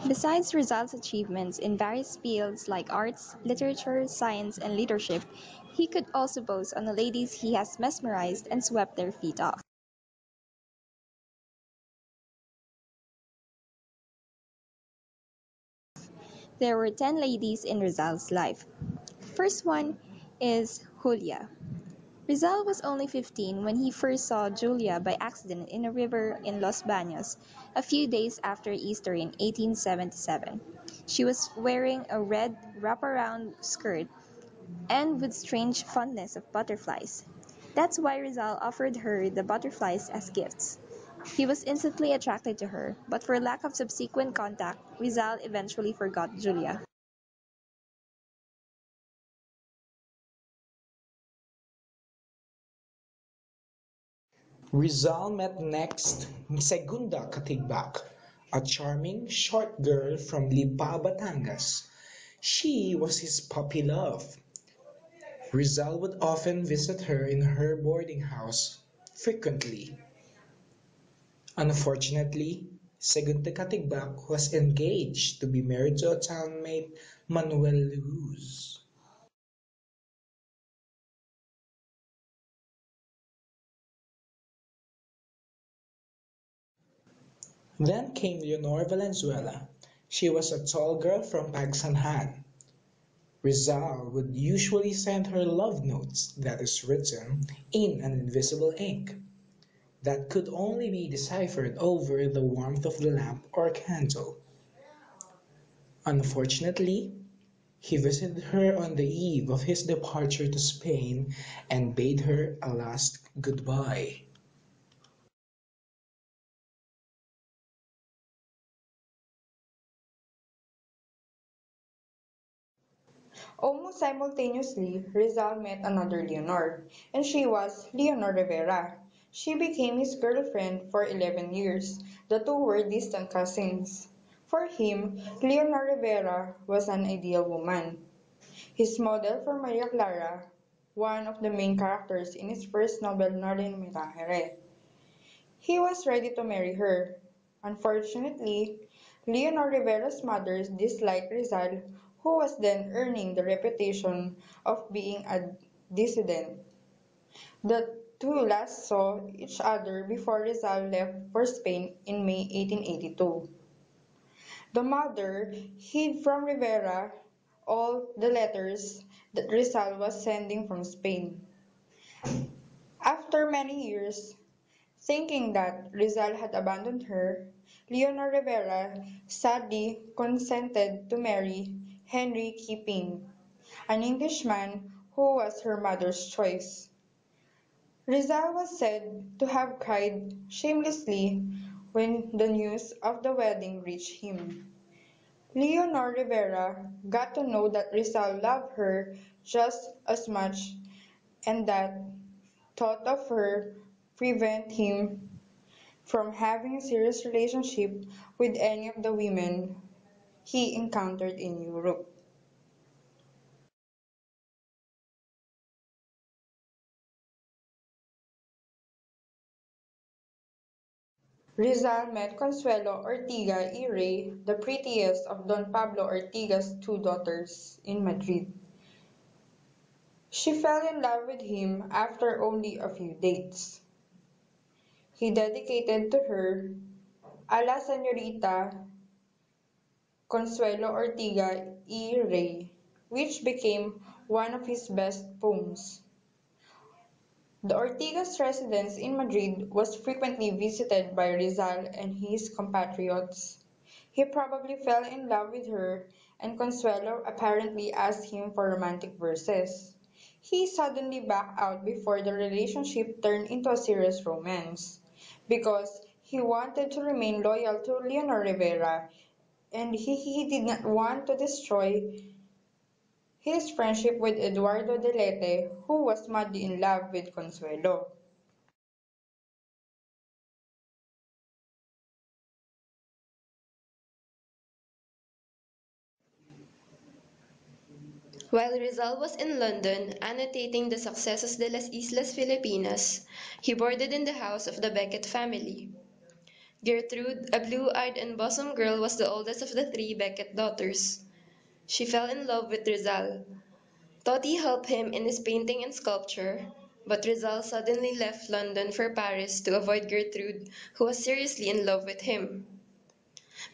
Besides Rizal's achievements in various fields like arts, literature, science, and leadership, he could also boast on the ladies he has mesmerized and swept their feet off. There were 10 ladies in Rizal's life. First one is Julia. Rizal was only 15 when he first saw Julia by accident in a river in Los Baños a few days after Easter in 1877. She was wearing a red wraparound skirt and with strange fondness of butterflies. That's why Rizal offered her the butterflies as gifts. He was instantly attracted to her, but for lack of subsequent contact, Rizal eventually forgot Julia. Rizal met next Segunda Katigbak, a charming, short girl from Lipa, Batangas. She was his puppy love. Rizal would often visit her in her boarding house frequently. Unfortunately, Segunda Katigbak was engaged to be married to a townmate, Manuel Luz. Then came Leonor Valenzuela. She was a tall girl from Pagsanhan. Rizal would usually send her love notes, that is written in an invisible ink, that could only be deciphered over the warmth of the lamp or candle. Unfortunately, he visited her on the eve of his departure to Spain and bade her a last goodbye. Almost simultaneously, Rizal met another Leonor, and she was Leonor Rivera. She became his girlfriend for 11 years. The two were distant cousins. For him, Leonor Rivera was an ideal woman. His model for Maria Clara, one of the main characters in his first novel Northern Mirajere. He was ready to marry her. Unfortunately, Leonor Rivera's mother disliked Rizal, who was then earning the reputation of being a dissident. The two last saw each other before Rizal left for Spain in May 1882. The mother hid from Rivera all the letters that Rizal was sending from Spain. After many years, thinking that Rizal had abandoned her, Leonor Rivera sadly consented to marry Henry Keeping, an Englishman who was her mother's choice. Rizal was said to have cried shamelessly when the news of the wedding reached him. Leonor Rivera got to know that Rizal loved her just as much and that thought of her prevent him from having a serious relationship with any of the women he encountered in Europe. Rizal met Consuelo Ortiga y Rey, the prettiest of Don Pablo Ortiga's two daughters, in Madrid. She fell in love with him after only a few dates. He dedicated to her A la Señorita Consuelo Ortiga y Rey, which became one of his best poems. The Ortigas' residence in Madrid was frequently visited by Rizal and his compatriots. He probably fell in love with her, and Consuelo apparently asked him for romantic verses. He suddenly backed out before the relationship turned into a serious romance, because he wanted to remain loyal to Leonor Rivera, and he did not want to destroy his friendship with Eduardo Delete, who was madly in love with Consuelo. While Rizal was in London annotating the successes de las Islas Filipinas, he boarded in the house of the Becket family. Gertrude, a blue-eyed and bosom girl, was the oldest of the three Becket daughters. She fell in love with Rizal. Totti helped him in his painting and sculpture, but Rizal suddenly left London for Paris to avoid Gertrude, who was seriously in love with him.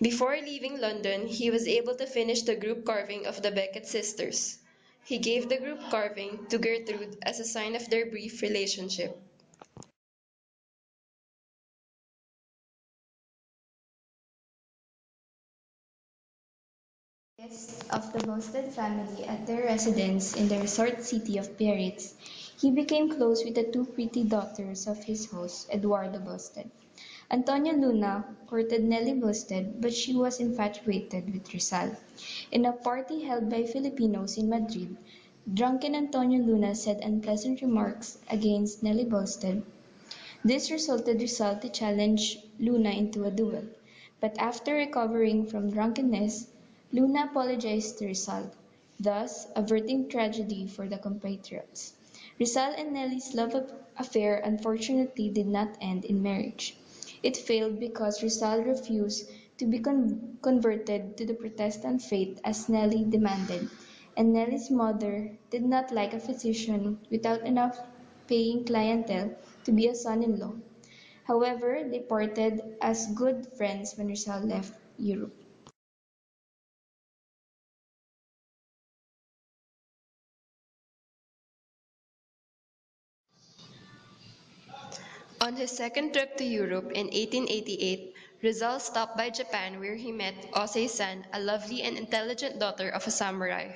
Before leaving London, he was able to finish the group carving of the Becket sisters. He gave the group carving to Gertrude as a sign of their brief relationship. Guest of the Bosted family at their residence in the resort city of Biarritz, he became close with the two pretty daughters of his host, Eduardo Bosted. Antonio Luna courted Nelly Bosted, but she was infatuated with Rizal. In a party held by Filipinos in Madrid, drunken Antonio Luna said unpleasant remarks against Nelly Bosted. This resulted Rizal to challenge Luna into a duel, but after recovering from drunkenness, Luna apologized to Rizal, thus averting tragedy for the compatriots. Rizal and Nelly's love affair unfortunately did not end in marriage. It failed because Rizal refused to be converted to the Protestant faith as Nelly demanded, and Nelly's mother did not like a physician without enough paying clientele to be a son-in-law. However, they parted as good friends when Rizal left Europe. On his second trip to Europe in 1888, Rizal stopped by Japan where he met Osei-san, a lovely and intelligent daughter of a samurai.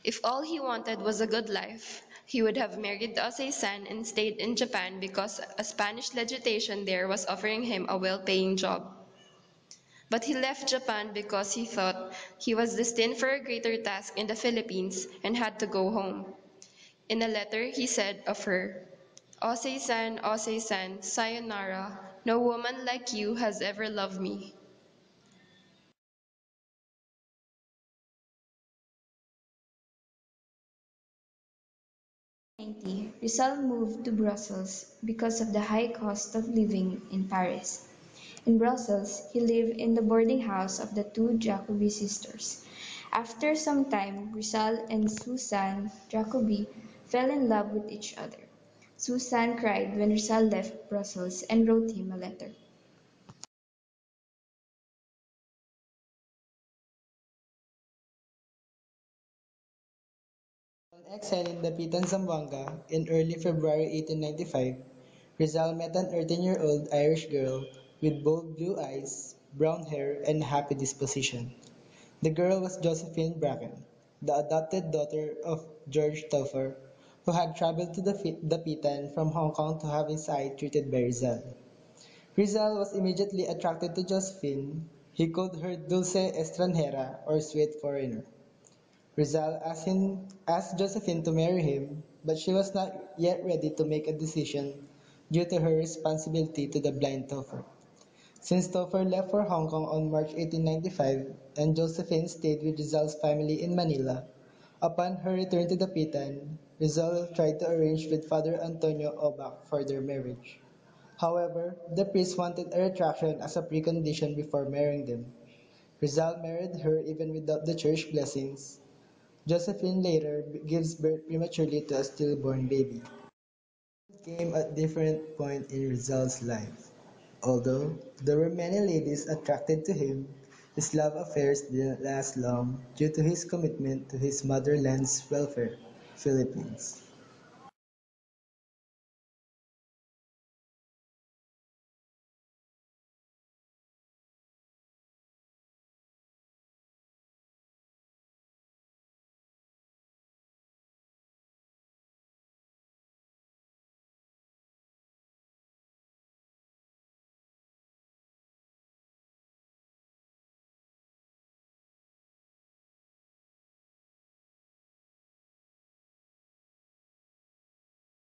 If all he wanted was a good life, he would have married Osei-san and stayed in Japan because a Spanish legislation there was offering him a well-paying job. But he left Japan because he thought he was destined for a greater task in the Philippines and had to go home. In a letter, he said of her, Osei-san, sayonara, no woman like you has ever loved me. 1890, Rizal moved to Brussels because of the high cost of living in Paris. In Brussels, he lived in the boarding house of the two Jacobi sisters. After some time, Rizal and Suzanne Jacobi fell in love with each other. Suzanne cried when Rizal left Brussels and wrote him a letter. On exiling Dapitan, Zamboanga in early February 1895, Rizal met an 13-year-old Irish girl with bold blue eyes, brown hair, and a happy disposition. The girl was Josephine Bracken, the adopted daughter of George Topher, who had traveled to Dapitan from Hong Kong to have his eye treated by Rizal. Rizal was immediately attracted to Josephine. He called her Dulce Estranjera, or sweet foreigner. Rizal asked Josephine to marry him, but she was not yet ready to make a decision due to her responsibility to the blind Topher. Since Topher left for Hong Kong on March 1895 and Josephine stayed with Rizal's family in Manila, upon her return to Dapitan, Rizal tried to arrange with Father Antonio Obac for their marriage. However, the priest wanted a retraction as a precondition before marrying them. Rizal married her even without the church blessings. Josephine later gives birth prematurely to a stillborn baby. Came at different point in Rizal's life. Although there were many ladies attracted to him, his love affairs didn't last long due to his commitment to his motherland's welfare, Philippines.